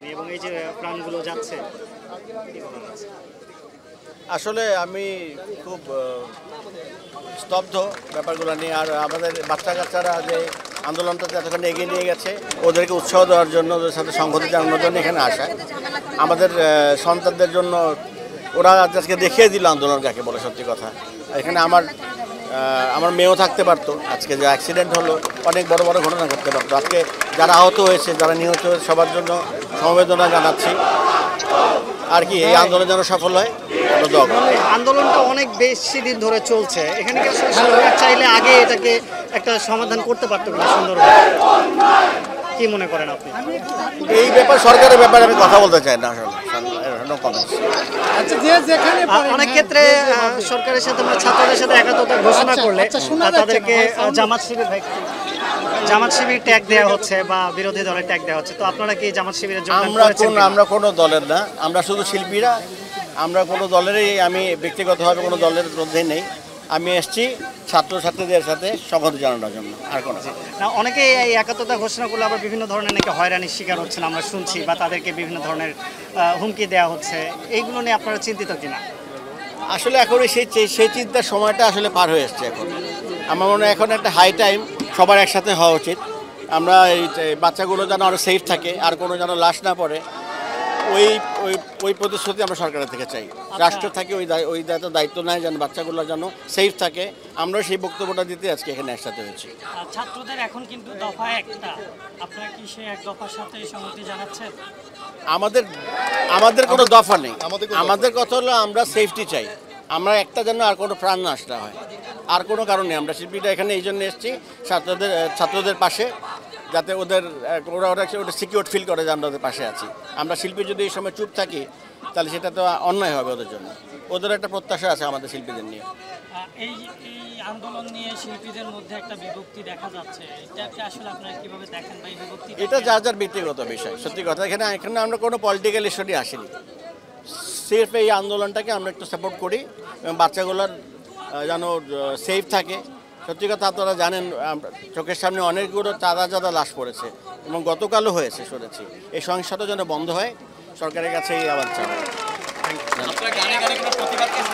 এবং এই যে প্রাণগুলো যাচ্ছে আসলে আমি খুব স্তব্ধ ব্যাপারগুলো নিয়ে। আর আমাদের বাচ্চা কাচ্চারা যে আন্দোলনটাতে এতক্ষণ এগিয়ে নিয়ে গেছে, ওদেরকে উৎসাহ দেওয়ার জন্য, ওদের সাথে সংহতি জানানোর জন্য এখানে আসা। আমাদের সন্তানদের জন্য ওরা আজকে দেখিয়ে দিল আন্দোলন কাকে বলে। সত্যি কথা, এখানে আমার মেয়েও থাকতে পারতো। আজকে যে অ্যাক্সিডেন্ট হলো, অনেক বড় বড় ঘটনা ঘটতে পারতো। আজকে যারা আহত হয়েছে, যারা নিহত হয়েছে, সবার জন্য সমবেদনা জানাচ্ছি। আর কি এই আন্দোলন যেন সফল হয়। আন্দোলনটা অনেক বেশি দিন ধরে চলছে, এখানে কি আসলে সরকার চাইলে আগে এটাকে একটা সমাধান করতে পারতো কিনা সুন্দরভাবে? কি মনে করেন আপনি? এই ব্যাপার সরকারের ব্যাপারে আমি কথা বলতে চাই না আসলে। অনেক ক্ষেত্রে সরকারের সাথে আমরা ছাত্রদের সাথে একাত্মতা ঘোষণা করলে তাদেরকে জামাত শিবির ট্যাগ দেওয়া হচ্ছে বা বিরোধী দলের ট্যাগ দেওয়া হচ্ছে। তো আপনারা কি জামাত শিবিরের আমরা কোনো দলের না, আমরা শুধু শিল্পীরা। আমরা কোনো দলেরই, আমি ব্যক্তিগতভাবে কোনো দলের মধ্যে নেই। আমি এসেছি ছাত্রছাত্রীদের সাথে সংহতি জানানোর জন্য, আর কোনো না। অনেকে এই একাত্মতা ঘোষণা করলে আবার বিভিন্ন ধরনের নাকি হয়রানির শিকার হচ্ছেন আমরা শুনছি, বা তাদেরকে বিভিন্ন ধরনের হুমকি দেওয়া হচ্ছে। এইগুলো নিয়ে আপনারা চিন্তিত কিনা? আসলে এখন সেই চিন্তার সময়টা আসলে পার হয়ে এসছে। এখন আমার মনে হয় এখন একটা হাই টাইম সবার একসাথে হওয়া উচিত। আমরা এই বাচ্চাগুলো যেন আরও সেফ থাকে, আর কোনো যেন লাশ না পড়ে, ওই প্রতিশ্রুতি আমরা সরকারের থেকে চাই। রাষ্ট্র থাকে ওই দায়িত্ব নেয় যেন বাচ্চাগুলো যেন সেফ থাকে। আমরা সেই বক্তব্যটা দিতে আজকে এখানে একসাথে হয়েছি। ছাত্রদের এখন কিন্তু দফা একটা, আপনারা কি সেই এক দফার সাথে সংহতি জানাচ্ছেন? আমাদের কোনো দফা নেই। আমাদের কথা হলো আমরা সেফটি চাই। আমরা একটা যেন আর কোনো প্রাণ নাশ না হয়, আর কোনো কারণে আমরা শিল্পীরা এখানে এই জন্য এসেছি ছাত্রদের পাশে, যাতে ওরা সিকিউর ফিল করে যে আমরা ওদের পাশে আছি। আমরা শিল্পী যদি এই সময় চুপ থাকি, তাহলে সেটা তো অন্যায় হবে ওদের জন্য। ওদের একটা প্রত্যাশা আছে আমাদের শিল্পীদের নিয়ে। এই আন্দোলন নিয়ে শিল্পীদের মধ্যে একটা বিভক্তি দেখা যাচ্ছে, এটাকে আসলে আপনারা কিভাবে দেখেন? বা এই বিভক্তি এটা যার ব্যক্তিগত বিষয়। সত্যি কথা, এখানে আমরা কোনো পলিটিক্যাল ইস্যু নিয়ে আসিনি। সির্ফ এই আন্দোলনটাকে আমরা একটু সাপোর্ট করি এবং বাচ্চাগুলোর যেন সেফ থাকে। সত্যি কথা, আপনারা জানেন চোখের সামনে অনেকগুলো চাঁদা লাশ পড়েছে এবং গতকালও হয়েছে শুনেছি। এই সহিংসতা যেন বন্ধ হয়, সরকারের কাছে এই আহ্বান চাই।